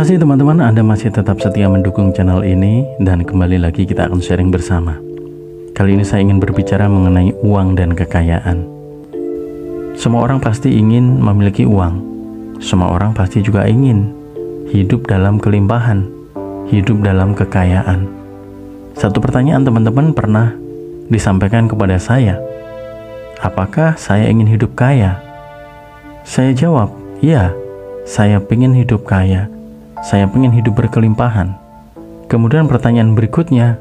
kasih teman-teman, Anda masih tetap setia mendukung channel ini, dan kembali lagi kita akan sharing bersama. Kali ini saya ingin berbicara mengenai uang dan kekayaan. Semua orang pasti ingin memiliki uang. Semua orang pasti juga ingin hidup dalam kelimpahan, hidup dalam kekayaan. Satu pertanyaan teman-teman pernah disampaikan kepada saya. Apakah saya ingin hidup kaya? Saya jawab, iya, saya ingin hidup kaya. Saya ingin hidup berkelimpahan. Kemudian pertanyaan berikutnya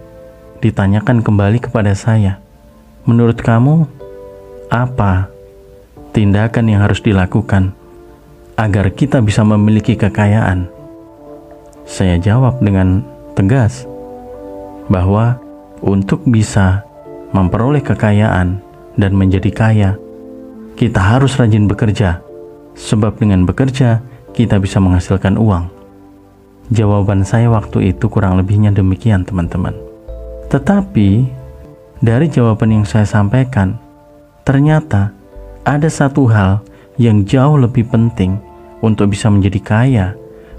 ditanyakan kembali kepada saya. Menurut kamu, apa tindakan yang harus dilakukan agar kita bisa memiliki kekayaan? Saya jawab dengan tegas bahwa untuk bisa memperoleh kekayaan dan menjadi kaya, kita harus rajin bekerja. Sebab dengan bekerja, kita bisa menghasilkan uang. Jawaban saya waktu itu kurang lebihnya demikian, teman-teman. Tetapi dari jawaban yang saya sampaikan, ternyata ada satu hal yang jauh lebih penting untuk bisa menjadi kaya,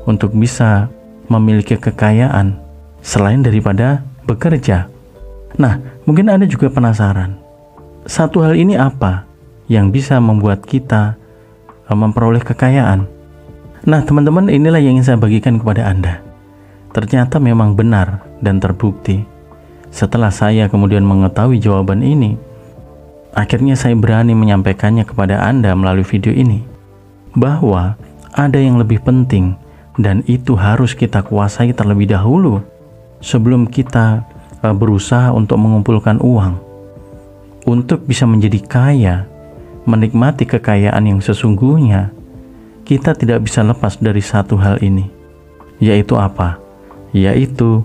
untuk bisa memiliki kekayaan selain daripada bekerja. Nah, mungkin Anda juga penasaran, satu hal ini apa yang bisa membuat kita memperoleh kekayaan? Nah, teman-teman, inilah yang ingin saya bagikan kepada Anda. Ternyata memang benar dan terbukti. Setelah saya kemudian mengetahui jawaban ini, akhirnya saya berani menyampaikannya kepada Anda melalui video ini, bahwa ada yang lebih penting dan itu harus kita kuasai terlebih dahulu sebelum kita berusaha untuk mengumpulkan uang. Untuk bisa menjadi kaya, menikmati kekayaan yang sesungguhnya, kita tidak bisa lepas dari satu hal ini. Yaitu apa? Yaitu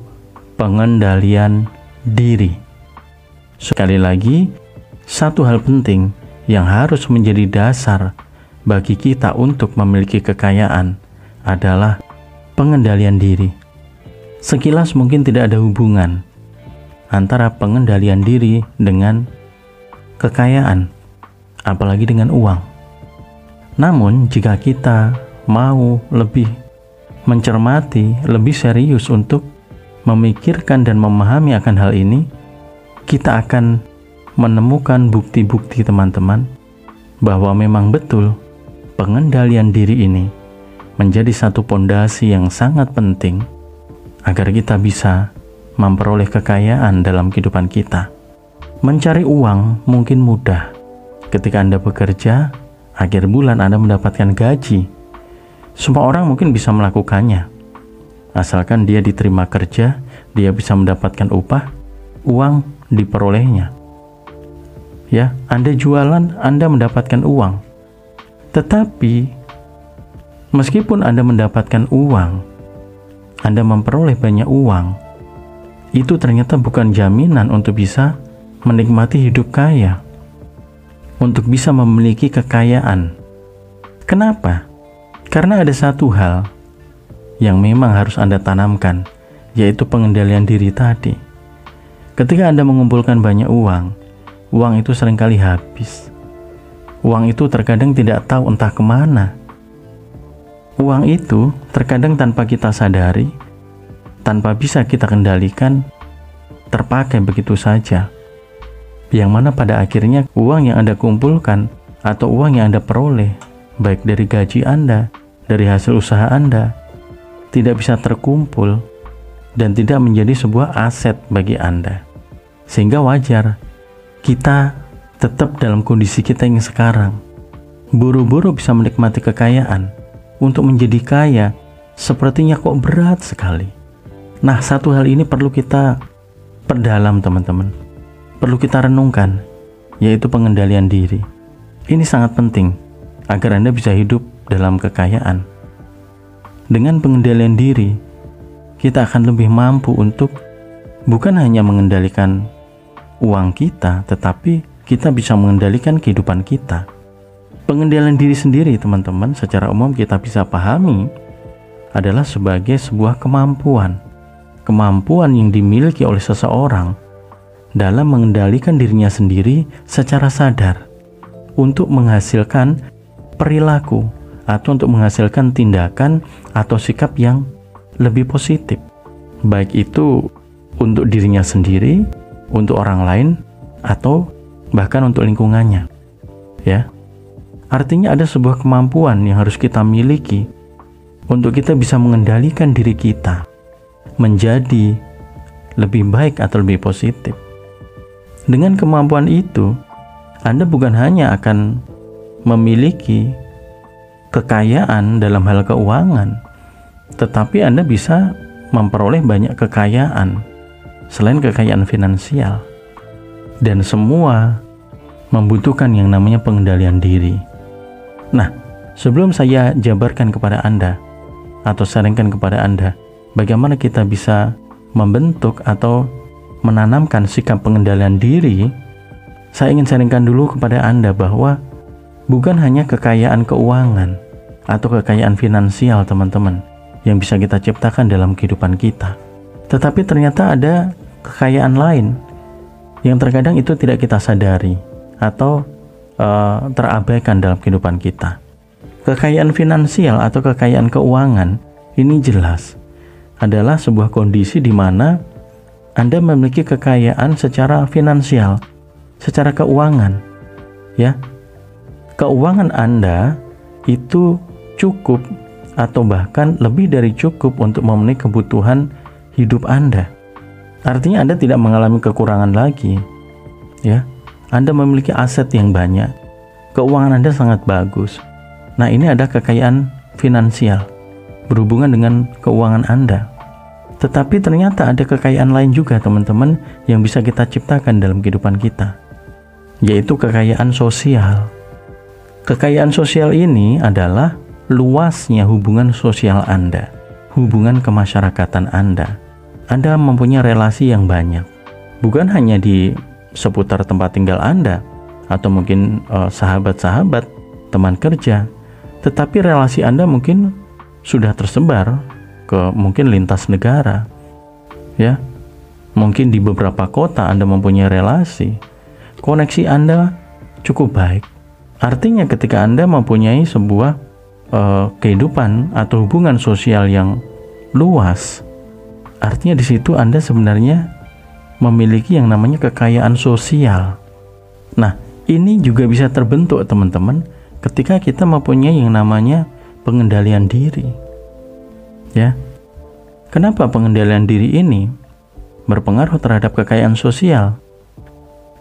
pengendalian diri. Sekali lagi, satu hal penting yang harus menjadi dasar bagi kita untuk memiliki kekayaan adalah pengendalian diri. Sekilas mungkin tidak ada hubungan antara pengendalian diri dengan kekayaan, apalagi dengan uang. Namun, jika kita mau lebih mencermati, lebih serius untuk memikirkan dan memahami akan hal ini, kita akan menemukan bukti-bukti, teman-teman, bahwa memang betul pengendalian diri ini menjadi satu pondasi yang sangat penting agar kita bisa memperoleh kekayaan dalam kehidupan kita. Mencari uang mungkin mudah. Ketika Anda bekerja, akhir bulan Anda mendapatkan gaji. Semua orang mungkin bisa melakukannya. Asalkan dia diterima kerja, dia bisa mendapatkan upah, uang diperolehnya. Ya, Anda jualan, Anda mendapatkan uang. Tetapi, meskipun Anda mendapatkan uang, Anda memperoleh banyak uang, itu ternyata bukan jaminan untuk bisa menikmati hidup kaya, untuk bisa memiliki kekayaan. Kenapa? Karena ada satu hal yang memang harus Anda tanamkan, yaitu pengendalian diri tadi. Ketika Anda mengumpulkan banyak uang, uang itu seringkali habis. Uang itu terkadang tidak tahu entah kemana. Uang itu terkadang tanpa kita sadari, tanpa bisa kita kendalikan, terpakai begitu saja. Yang mana pada akhirnya uang yang Anda kumpulkan atau uang yang Anda peroleh, baik dari gaji Anda, dari hasil usaha Anda, tidak bisa terkumpul dan tidak menjadi sebuah aset bagi Anda. Sehingga wajar kita tetap dalam kondisi kita yang sekarang. Buru-buru bisa menikmati kekayaan. Untuk menjadi kaya, sepertinya kok berat sekali. Nah, satu hal ini perlu kita perdalam, teman-teman. Perlu kita renungkan, yaitu pengendalian diri. Ini sangat penting agar Anda bisa hidup dalam kekayaan. Dengan pengendalian diri, kita akan lebih mampu untuk bukan hanya mengendalikan uang kita, tetapi kita bisa mengendalikan kehidupan kita. Pengendalian diri sendiri, teman-teman, secara umum kita bisa pahami adalah sebagai sebuah kemampuan. Kemampuan yang dimiliki oleh seseorang dalam mengendalikan dirinya sendiri secara sadar untuk menghasilkan perilaku atau untuk menghasilkan tindakan atau sikap yang lebih positif, baik itu untuk dirinya sendiri, untuk orang lain, atau bahkan untuk lingkungannya. Ya, artinya ada sebuah kemampuan yang harus kita miliki untuk kita bisa mengendalikan diri kita menjadi lebih baik atau lebih positif. Dengan kemampuan itu, Anda bukan hanya akan memiliki kekayaan dalam hal keuangan, tetapi Anda bisa memperoleh banyak kekayaan selain kekayaan finansial. Dan semua membutuhkan yang namanya pengendalian diri. Nah, sebelum saya jabarkan kepada Anda atau sharingkan kepada Anda bagaimana kita bisa membentuk atau menanamkan sikap pengendalian diri, saya ingin sharingkan dulu kepada Anda bahwa bukan hanya kekayaan keuangan atau kekayaan finansial teman-teman yang bisa kita ciptakan dalam kehidupan kita, tetapi ternyata ada kekayaan lain yang terkadang itu tidak kita sadari atau terabaikan dalam kehidupan kita. Kekayaan finansial atau kekayaan keuangan ini jelas adalah sebuah kondisi di mana Anda memiliki kekayaan secara finansial, secara keuangan. Ya, keuangan Anda itu cukup atau bahkan lebih dari cukup untuk memenuhi kebutuhan hidup Anda. Artinya Anda tidak mengalami kekurangan lagi. Ya, Anda memiliki aset yang banyak. Keuangan Anda sangat bagus. Nah, ini ada kekayaan finansial berhubungan dengan keuangan Anda. Tetapi ternyata ada kekayaan lain juga teman-teman yang bisa kita ciptakan dalam kehidupan kita, yaitu kekayaan sosial. Kekayaan sosial ini adalah luasnya hubungan sosial Anda, hubungan kemasyarakatan Anda. Anda mempunyai relasi yang banyak, bukan hanya di seputar tempat tinggal Anda atau mungkin sahabat-sahabat, teman kerja, tetapi relasi Anda mungkin sudah tersebar ke mungkin lintas negara. Ya, mungkin di beberapa kota Anda mempunyai relasi. Koneksi Anda cukup baik. Artinya ketika Anda mempunyai sebuah kehidupan atau hubungan sosial yang luas, artinya di situ Anda sebenarnya memiliki yang namanya kekayaan sosial. Nah, ini juga bisa terbentuk teman-teman ketika kita mempunyai yang namanya pengendalian diri. Ya. Kenapa pengendalian diri ini berpengaruh terhadap kekayaan sosial?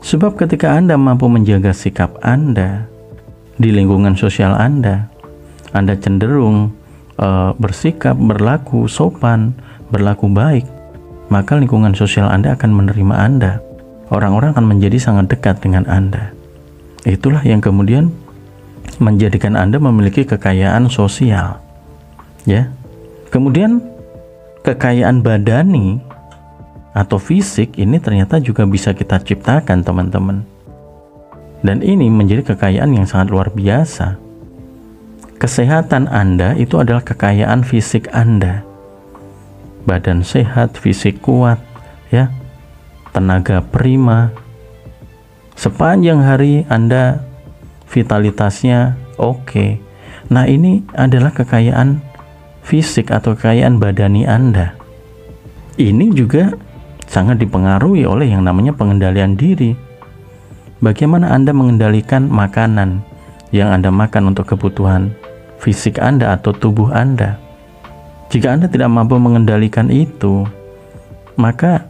Sebab ketika Anda mampu menjaga sikap Anda di lingkungan sosial Anda cenderung bersikap, berlaku sopan, berlaku baik, maka lingkungan sosial Anda akan menerima Anda. Orang-orang akan menjadi sangat dekat dengan Anda. Itulah yang kemudian menjadikan Anda memiliki kekayaan sosial. Ya. Kemudian kekayaan badani atau fisik ini ternyata juga bisa kita ciptakan teman-teman. Dan ini menjadi kekayaan yang sangat luar biasa. Kesehatan Anda itu adalah kekayaan fisik Anda. Badan sehat, fisik kuat, ya. Tenaga prima. Sepanjang hari Anda vitalitasnya oke. Nah, ini adalah kekayaan fisik atau kekayaan badani Anda. Ini juga sangat dipengaruhi oleh yang namanya pengendalian diri. Bagaimana Anda mengendalikan makanan yang Anda makan untuk kebutuhan fisik Anda atau tubuh Anda? Jika Anda tidak mampu mengendalikan itu, maka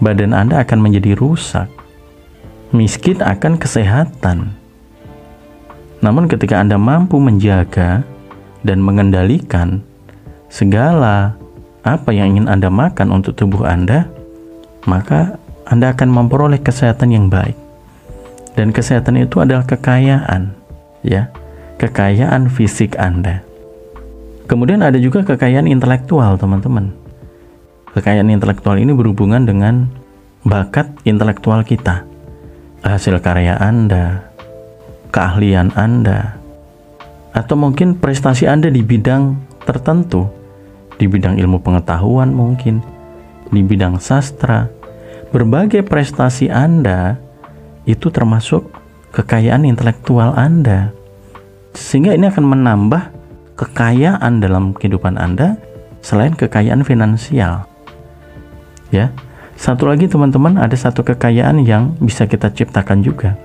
badan Anda akan menjadi rusak, miskin akan kesehatan. Namun ketika Anda mampu menjaga dan mengendalikan segala apa yang ingin Anda makan untuk tubuh Anda, maka Anda akan memperoleh kesehatan yang baik. Dan kesehatan itu adalah kekayaan, ya, kekayaan fisik Anda. Kemudian ada juga kekayaan intelektual, teman-teman. Kekayaan intelektual ini berhubungan dengan bakat intelektual kita, hasil karya Anda, keahlian Anda, atau mungkin prestasi Anda di bidang tertentu, di bidang ilmu pengetahuan mungkin, di bidang sastra. Berbagai prestasi Anda itu termasuk kekayaan intelektual Anda. Sehingga ini akan menambah kekayaan dalam kehidupan Anda selain kekayaan finansial. Ya. Satu lagi teman-teman, ada satu kekayaan yang bisa kita ciptakan juga.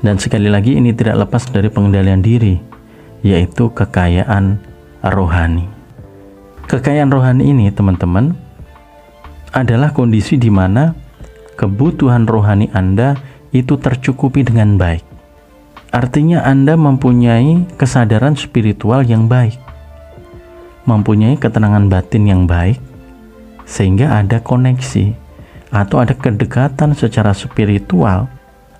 Dan sekali lagi ini tidak lepas dari pengendalian diri, yaitu kekayaan rohani. Kekayaan rohani ini teman-teman adalah kondisi di mana kebutuhan rohani Anda itu tercukupi dengan baik. Artinya Anda mempunyai kesadaran spiritual yang baik, mempunyai ketenangan batin yang baik, sehingga ada koneksi atau ada kedekatan secara spiritual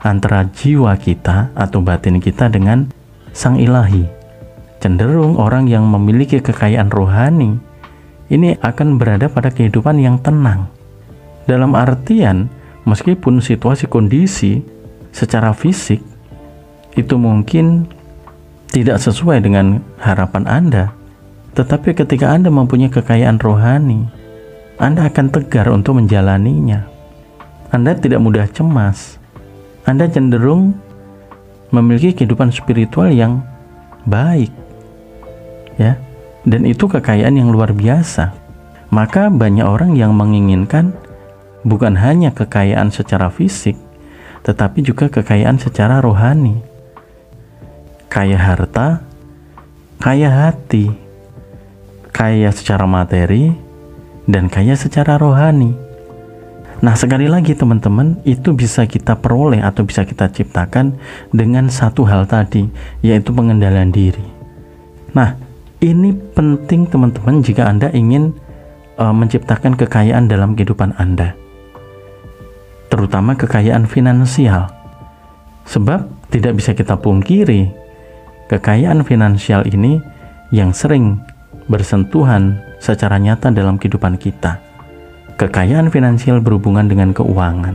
antara jiwa kita atau batin kita dengan Sang Ilahi. Cenderung orang yang memiliki kekayaan rohani ini akan berada pada kehidupan yang tenang. Dalam artian, meskipun situasi kondisi secara fisik itu mungkin tidak sesuai dengan harapan Anda, tetapi ketika Anda mempunyai kekayaan rohani, Anda akan tegar untuk menjalaninya. Anda tidak mudah cemas. Anda cenderung memiliki kehidupan spiritual yang baik. Ya, dan itu kekayaan yang luar biasa. Maka banyak orang yang menginginkan bukan hanya kekayaan secara fisik, tetapi juga kekayaan secara rohani. Kaya harta, kaya hati, kaya secara materi, dan kaya secara rohani. Nah, sekali lagi teman-teman, itu bisa kita peroleh atau bisa kita ciptakan dengan satu hal tadi, yaitu pengendalian diri. Nah, ini penting teman-teman jika Anda ingin menciptakan kekayaan dalam kehidupan Anda, terutama kekayaan finansial. Sebab tidak bisa kita pungkiri, kekayaan finansial ini yang sering bersentuhan secara nyata dalam kehidupan kita. Kekayaan finansial berhubungan dengan keuangan,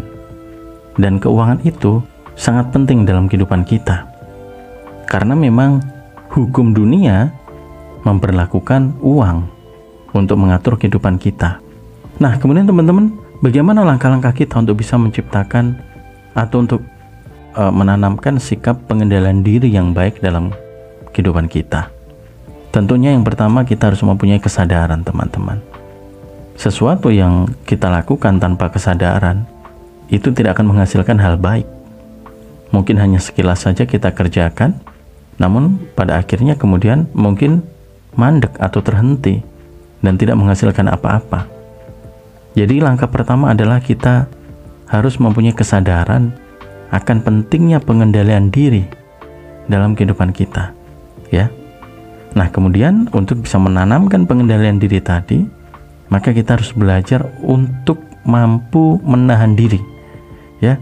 dan keuangan itu sangat penting dalam kehidupan kita, karena memang hukum dunia memperlakukan uang untuk mengatur kehidupan kita. Nah, kemudian teman-teman, bagaimana langkah-langkah kita untuk bisa menciptakan atau untuk menanamkan sikap pengendalian diri yang baik dalam kehidupan kita? Tentunya yang pertama, kita harus mempunyai kesadaran teman-teman. Sesuatu yang kita lakukan tanpa kesadaran itu tidak akan menghasilkan hal baik. Mungkin hanya sekilas saja kita kerjakan, namun pada akhirnya kemudian mungkin mandek atau terhenti dan tidak menghasilkan apa-apa. Jadi langkah pertama adalah kita harus mempunyai kesadaran akan pentingnya pengendalian diri dalam kehidupan kita, ya. Nah, kemudian untuk bisa menanamkan pengendalian diri tadi, maka kita harus belajar untuk mampu menahan diri. Ya,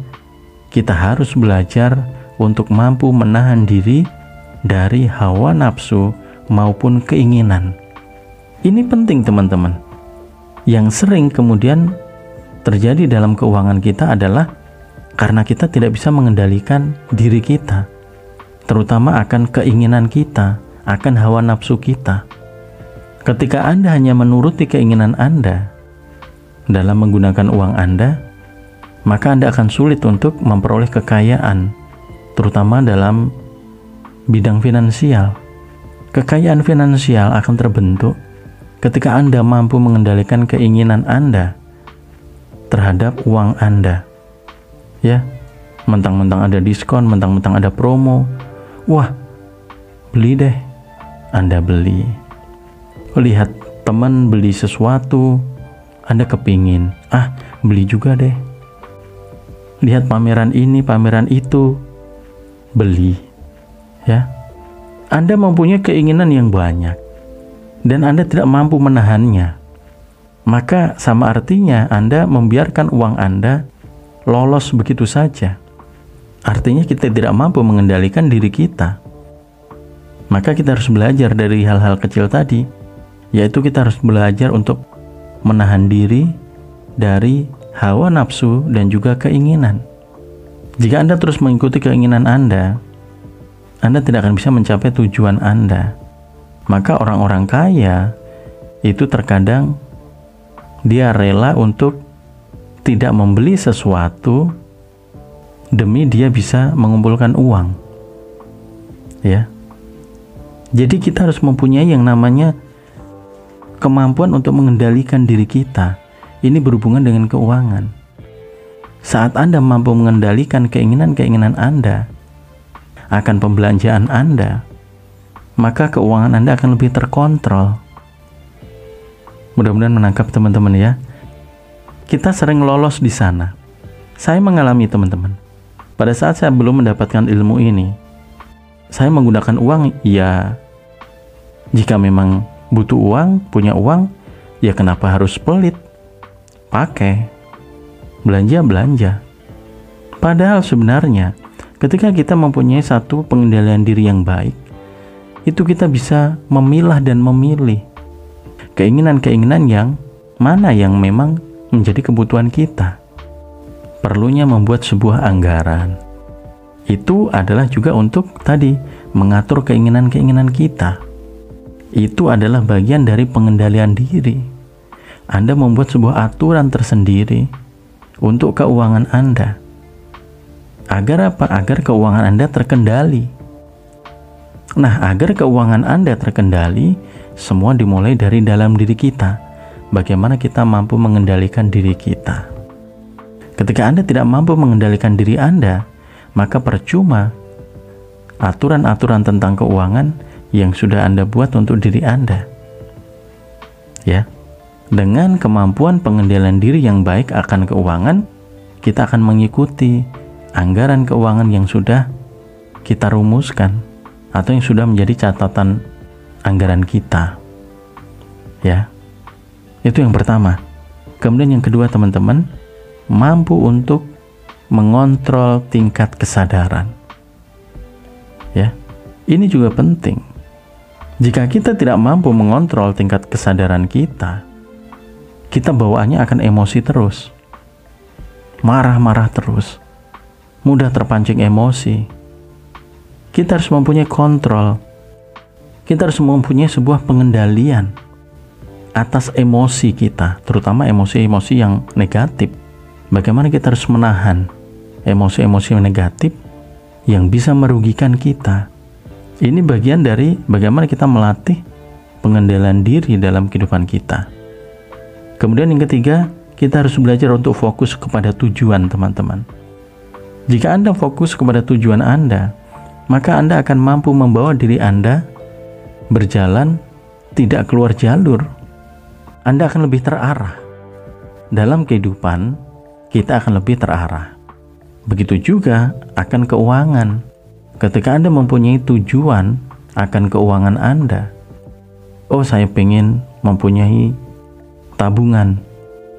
kita harus belajar untuk mampu menahan diri dari hawa nafsu maupun keinginan. Ini penting teman-teman. Yang sering kemudian terjadi dalam keuangan kita adalah karena kita tidak bisa mengendalikan diri kita, terutama akan keinginan kita, akan hawa nafsu kita. Ketika Anda hanya menuruti keinginan Anda dalam menggunakan uang Anda, maka Anda akan sulit untuk memperoleh kekayaan, terutama dalam bidang finansial. Kekayaan finansial akan terbentuk ketika Anda mampu mengendalikan keinginan Anda terhadap uang Anda. Ya, mentang-mentang ada diskon, mentang-mentang ada promo, wah, beli deh. Anda beli. Lihat teman beli sesuatu, Anda kepingin, beli juga deh. Lihat pameran ini, pameran itu, beli. Ya, Anda mempunyai keinginan yang banyak dan Anda tidak mampu menahannya. Maka sama artinya Anda membiarkan uang Anda lolos begitu saja. Artinya kita tidak mampu mengendalikan diri kita. Maka kita harus belajar dari hal-hal kecil tadi, yaitu kita harus belajar untuk menahan diri dari hawa nafsu dan juga keinginan. Jika Anda terus mengikuti keinginan Anda tidak akan bisa mencapai tujuan Anda. Maka orang-orang kaya itu terkadang dia rela untuk tidak membeli sesuatu demi dia bisa mengumpulkan uang. Ya. Jadi kita harus mempunyai yang namanya kemampuan untuk mengendalikan diri kita ini berhubungan dengan keuangan. Saat Anda mampu mengendalikan keinginan-keinginan Anda akan pembelanjaan Anda, maka keuangan Anda akan lebih terkontrol. Mudah-mudahan menangkap teman-teman ya. Kita sering lolos di sana. Saya mengalami teman-teman. Pada saat saya belum mendapatkan ilmu ini, saya menggunakan uang ya, jika memang butuh uang, punya uang, ya kenapa harus pelit? Pakai, belanja. Padahal sebenarnya ketika kita mempunyai satu pengendalian diri yang baik, itu kita bisa memilah dan memilih keinginan-keinginan yang mana yang memang menjadi kebutuhan kita. Perlunya membuat sebuah anggaran. Itu adalah juga untuk tadi mengatur keinginan-keinginan kita. Itu adalah bagian dari pengendalian diri. Anda membuat sebuah aturan tersendiri untuk keuangan Anda. Agar apa? Agar keuangan Anda terkendali. Nah, agar keuangan Anda terkendali, semua dimulai dari dalam diri kita. Bagaimana kita mampu mengendalikan diri kita. Ketika Anda tidak mampu mengendalikan diri Anda, maka percuma aturan-aturan tentang keuangan yang sudah Anda buat untuk diri Anda. Ya. Dengan kemampuan pengendalian diri yang baik akan keuangan, kita akan mengikuti anggaran keuangan yang sudah kita rumuskan atau yang sudah menjadi catatan anggaran kita. Ya. Itu yang pertama. Kemudian yang kedua, teman-teman, mampu untuk mengontrol tingkat kesadaran. Ya. Ini juga penting. Jika kita tidak mampu mengontrol tingkat kesadaran kita bawaannya akan emosi terus. Marah-marah terus. Mudah terpancing emosi. Kita harus mempunyai kontrol. Kita harus mempunyai sebuah pengendalian atas emosi kita, terutama emosi-emosi yang negatif. Bagaimana kita harus menahan emosi-emosi yang negatif yang bisa merugikan kita. Ini bagian dari bagaimana kita melatih pengendalian diri dalam kehidupan kita. Kemudian yang ketiga, kita harus belajar untuk fokus kepada tujuan, teman-teman. Jika Anda fokus kepada tujuan Anda, maka Anda akan mampu membawa diri Anda berjalan tidak keluar jalur. Anda akan lebih terarah. Dalam kehidupan, kita akan lebih terarah. Begitu juga akan keuangan. Ketika Anda mempunyai tujuan akan keuangan Anda, oh saya pengen mempunyai tabungan,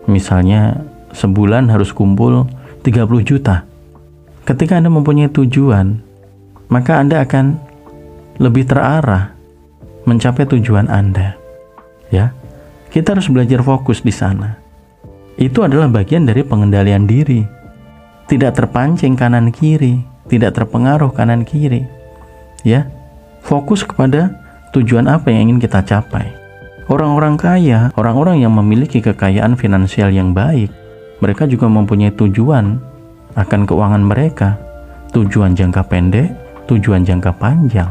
misalnya sebulan harus kumpul 30 juta. Ketika Anda mempunyai tujuan, maka Anda akan lebih terarah mencapai tujuan Anda. Ya, kita harus belajar fokus di sana. Itu adalah bagian dari pengendalian diri. Tidak terpancing kanan kiri, tidak terpengaruh kanan kiri. Ya, fokus kepada tujuan apa yang ingin kita capai. Orang-orang kaya, orang-orang yang memiliki kekayaan finansial yang baik, mereka juga mempunyai tujuan akan keuangan mereka. Tujuan jangka pendek, tujuan jangka panjang.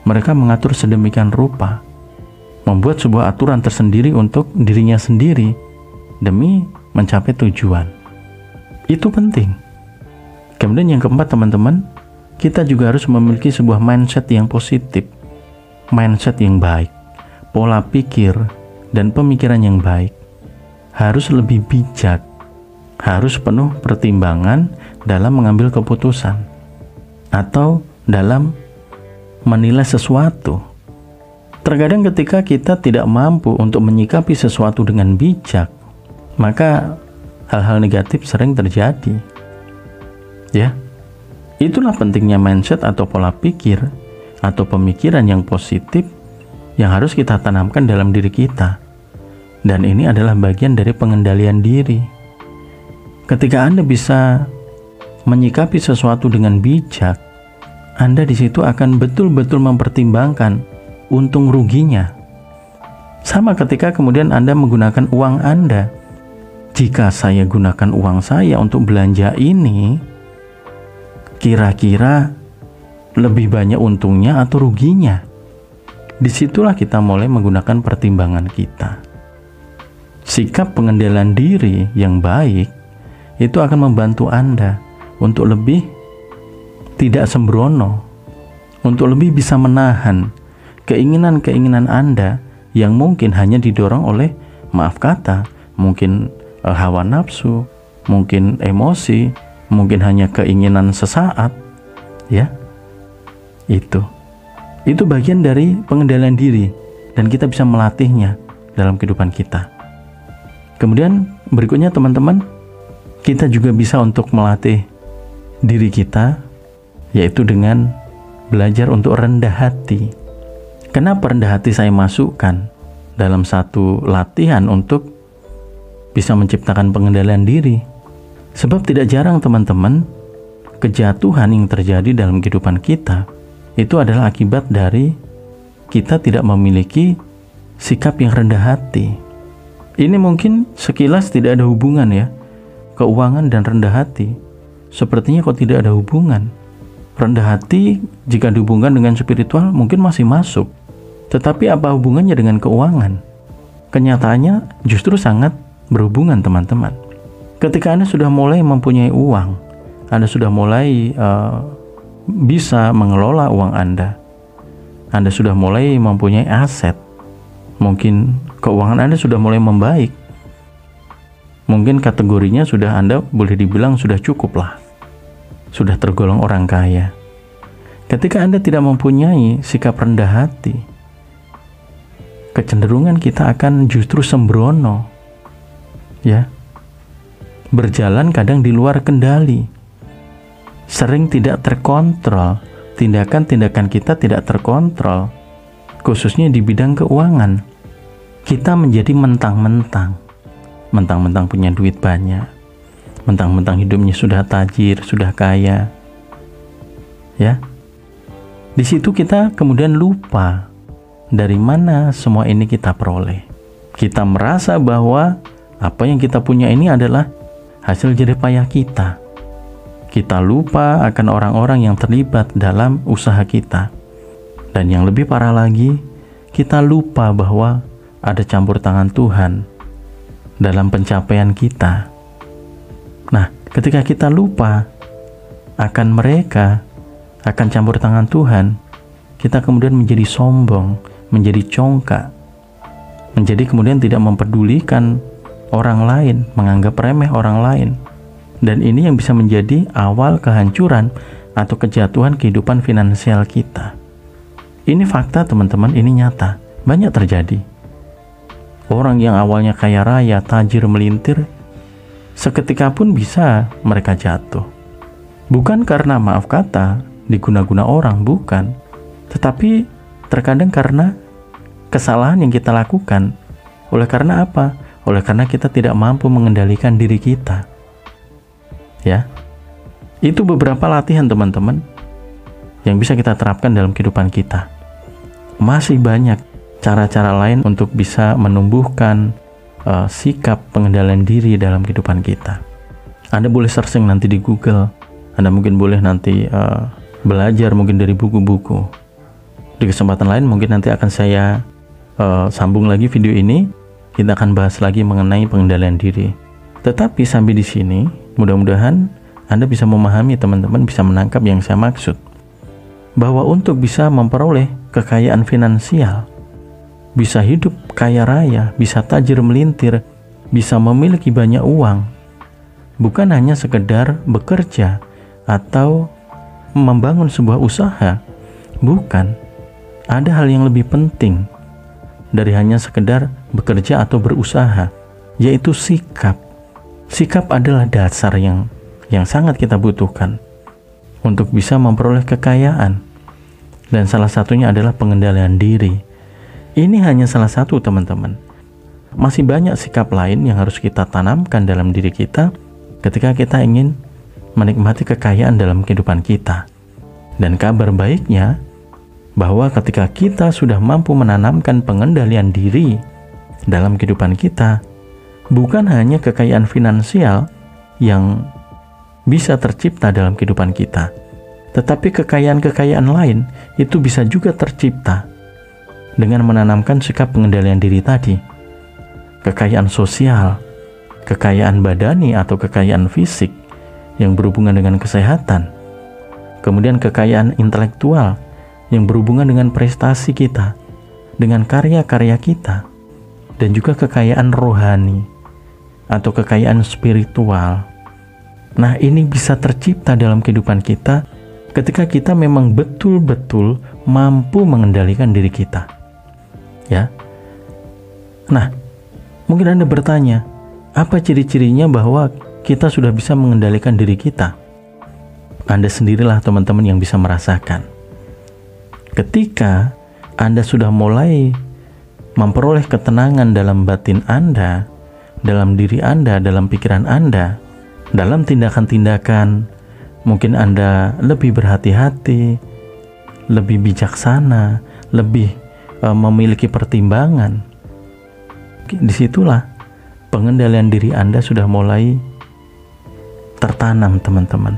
Mereka mengatur sedemikian rupa, membuat sebuah aturan tersendiri untuk dirinya sendiri demi mencapai tujuan. Itu penting. Kemudian yang keempat, teman-teman, kita juga harus memiliki sebuah mindset yang positif, mindset yang baik, pola pikir dan pemikiran yang baik. Harus lebih bijak, harus penuh pertimbangan dalam mengambil keputusan atau dalam menilai sesuatu. Terkadang ketika kita tidak mampu untuk menyikapi sesuatu dengan bijak, maka hal-hal negatif sering terjadi. Ya, itulah pentingnya mindset atau pola pikir atau pemikiran yang positif yang harus kita tanamkan dalam diri kita. Dan ini adalah bagian dari pengendalian diri. Ketika Anda bisa menyikapi sesuatu dengan bijak, Anda di situ akan betul-betul mempertimbangkan untung ruginya. Sama ketika kemudian Anda menggunakan uang Anda. Jika saya gunakan uang saya untuk belanja ini, kira-kira lebih banyak untungnya atau ruginya? disitulah kita mulai menggunakan pertimbangan kita. Sikap pengendalian diri yang baik itu akan membantu Anda untuk lebih tidak sembrono, untuk lebih bisa menahan keinginan-keinginan Anda yang mungkin hanya didorong oleh, maaf kata, mungkin hawa nafsu, mungkin emosi, mungkin hanya keinginan sesaat, ya. Itu bagian dari pengendalian diri, dan kita bisa melatihnya dalam kehidupan kita. Kemudian berikutnya teman-teman, kita juga bisa untuk melatih diri kita, yaitu dengan belajar untuk rendah hati. Kenapa rendah hati saya masukkan dalam satu latihan untuk bisa menciptakan pengendalian diri? Sebab tidak jarang teman-teman, kejatuhan yang terjadi dalam kehidupan kita itu adalah akibat dari kita tidak memiliki sikap yang rendah hati. Ini mungkin sekilas tidak ada hubungan ya, keuangan dan rendah hati. Sepertinya kok tidak ada hubungan. Rendah hati jika dihubungkan dengan spiritual mungkin masih masuk. Tetapi apa hubungannya dengan keuangan? Kenyataannya justru sangat berhubungan teman-teman. Ketika Anda sudah mulai mempunyai uang, Anda sudah mulai bisa mengelola uang Anda sudah mulai mempunyai aset, mungkin keuangan Anda sudah mulai membaik, mungkin kategorinya sudah Anda boleh dibilang sudah cukup lah, sudah tergolong orang kaya. Ketika Anda tidak mempunyai sikap rendah hati, kecenderungan kita akan justru sembrono, ya, berjalan kadang di luar kendali, sering tidak terkontrol, tindakan-tindakan kita tidak terkontrol, khususnya di bidang keuangan. Kita menjadi mentang-mentang punya duit banyak, mentang-mentang hidupnya sudah tajir, sudah kaya, ya. Di situ kita kemudian lupa dari mana semua ini kita peroleh. Kita merasa bahwa apa yang kita punya ini adalah hasil jerih payah kita. Kita lupa akan orang-orang yang terlibat dalam usaha kita. Dan yang lebih parah lagi, kita lupa bahwa ada campur tangan Tuhan dalam pencapaian kita. Nah, ketika kita lupa akan mereka, akan campur tangan Tuhan, kita kemudian menjadi sombong, menjadi congkak, menjadi kemudian tidak mempedulikan orang lain, menganggap remeh orang lain. Dan ini yang bisa menjadi awal kehancuran atau kejatuhan kehidupan finansial kita. Ini fakta teman-teman, ini nyata, banyak terjadi. Orang yang awalnya kaya raya, tajir melintir, seketika pun bisa mereka jatuh. Bukan karena, maaf kata, diguna-guna orang, bukan. Tetapi terkadang karena kesalahan yang kita lakukan. Oleh karena apa? Oleh karena kita tidak mampu mengendalikan diri kita. Ya, itu beberapa latihan teman-teman yang bisa kita terapkan dalam kehidupan kita. Masih banyak cara-cara lain untuk bisa menumbuhkan sikap pengendalian diri dalam kehidupan kita. Anda boleh searching nanti di Google. Anda mungkin boleh nanti belajar mungkin dari buku-buku. Di kesempatan lain mungkin nanti akan saya sambung lagi video ini. Kita akan bahas lagi mengenai pengendalian diri. Tetapi sampai di sini, mudah-mudahan Anda bisa memahami, teman-teman bisa menangkap yang saya maksud. Bahwa untuk bisa memperoleh kekayaan finansial, bisa hidup kaya raya, bisa tajir melintir, bisa memiliki banyak uang, bukan hanya sekedar bekerja atau membangun sebuah usaha. Bukan. Ada hal yang lebih penting dari hanya sekedar bekerja atau berusaha, yaitu sikap. Sikap adalah dasar yang sangat kita butuhkan untuk bisa memperoleh kekayaan. Dan salah satunya adalah pengendalian diri. Ini hanya salah satu teman-teman. Masih banyak sikap lain yang harus kita tanamkan dalam diri kita ketika kita ingin menikmati kekayaan dalam kehidupan kita. Dan kabar baiknya, bahwa ketika kita sudah mampu menanamkan pengendalian diri dalam kehidupan kita, bukan hanya kekayaan finansial yang bisa tercipta dalam kehidupan kita, tetapi kekayaan-kekayaan lain itu bisa juga tercipta. dengan menanamkan sikap pengendalian diri tadi. Kekayaan sosial, kekayaan badani atau kekayaan fisik yang berhubungan dengan kesehatan, kemudian kekayaan intelektual yang berhubungan dengan prestasi kita, dengan karya-karya kita, dan juga kekayaan rohani atau kekayaan spiritual. Nah, ini bisa tercipta dalam kehidupan kita ketika kita memang betul-betul mampu mengendalikan diri kita. Ya. Nah, mungkin Anda bertanya, apa ciri-cirinya bahwa kita sudah bisa mengendalikan diri kita? Anda sendirilah teman-teman yang bisa merasakan. Ketika Anda sudah mulai memperoleh ketenangan dalam batin Anda, dalam diri Anda, dalam pikiran Anda, dalam tindakan-tindakan, mungkin Anda lebih berhati-hati, lebih bijaksana, lebih memiliki pertimbangan. Disitulah pengendalian diri Anda sudah mulai tertanam, teman-teman.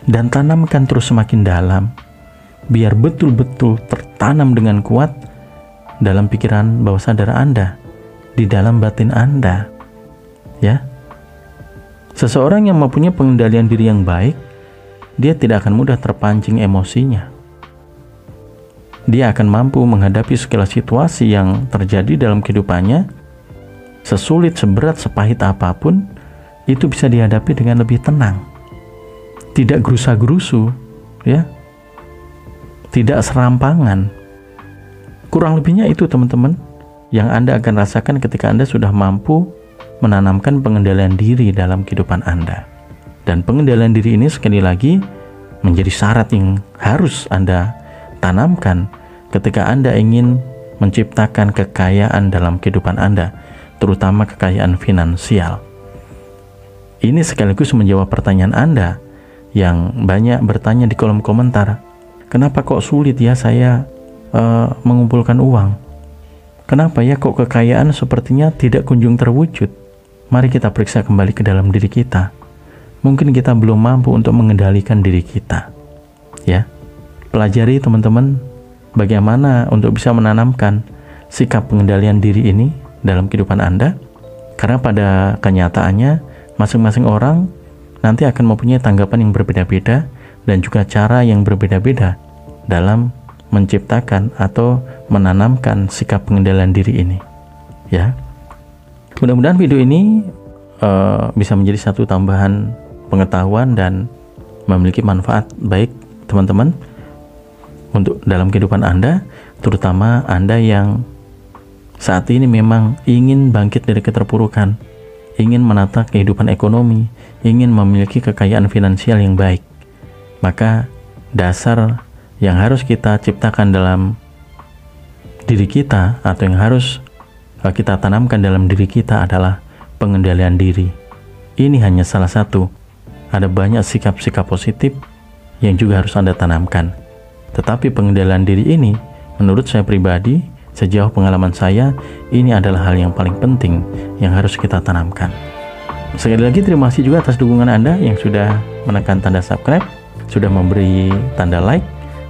Dan tanamkan terus semakin dalam, biar betul-betul tertanam dengan kuat dalam pikiran bawah sadar Anda, di dalam batin Anda. Ya. Seseorang yang mempunyai pengendalian diri yang baik, dia tidak akan mudah terpancing emosinya. Dia akan mampu menghadapi segala situasi yang terjadi dalam kehidupannya, sesulit, seberat, sepahit apapun, itu bisa dihadapi dengan lebih tenang. Tidak gerusa-gerusu, ya. Tidak serampangan. Kurang lebihnya itu, teman-teman, yang Anda akan rasakan ketika Anda sudah mampu menanamkan pengendalian diri dalam kehidupan Anda. Dan pengendalian diri ini sekali lagi menjadi syarat yang harus Anda tanamkan ketika Anda ingin menciptakan kekayaan dalam kehidupan Anda, terutama kekayaan finansial. Ini sekaligus menjawab pertanyaan Anda yang banyak bertanya di kolom komentar. Kenapa kok sulit ya saya mengumpulkan uang? Kenapa ya kok kekayaan sepertinya tidak kunjung terwujud? Mari kita periksa kembali ke dalam diri kita. Mungkin kita belum mampu untuk mengendalikan diri kita. Ya. Pelajari teman-teman bagaimana untuk bisa menanamkan sikap pengendalian diri ini dalam kehidupan Anda. Karena pada kenyataannya masing-masing orang nanti akan mempunyai tanggapan yang berbeda-beda dan juga cara yang berbeda-beda dalam menciptakan atau menanamkan sikap pengendalian diri ini. Ya. Mudah-mudahan video ini bisa menjadi satu tambahan pengetahuan dan memiliki manfaat baik teman-teman untuk dalam kehidupan Anda, terutama Anda yang saat ini memang ingin bangkit dari keterpurukan, ingin menata kehidupan ekonomi, ingin memiliki kekayaan finansial yang baik. Maka dasar yang harus kita ciptakan dalam diri kita atau yang harus kita tanamkan dalam diri kita adalah pengendalian diri. Ini hanya salah satu. Ada banyak sikap-sikap positif yang juga harus Anda tanamkan. Tetapi pengendalian diri ini, menurut saya pribadi, sejauh pengalaman saya, ini adalah hal yang paling penting yang harus kita tanamkan. Sekali lagi terima kasih juga atas dukungan Anda yang sudah menekan tanda subscribe, sudah memberi tanda like,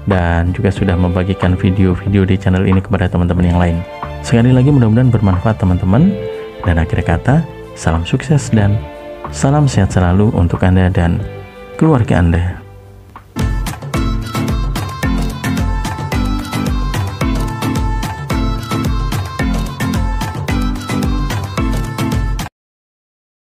dan juga sudah membagikan video-video di channel ini kepada teman-teman yang lain. Sekali lagi mudah-mudahan bermanfaat teman-teman. Dan akhir kata, salam sukses dan salam sehat selalu untuk Anda dan keluarga Anda.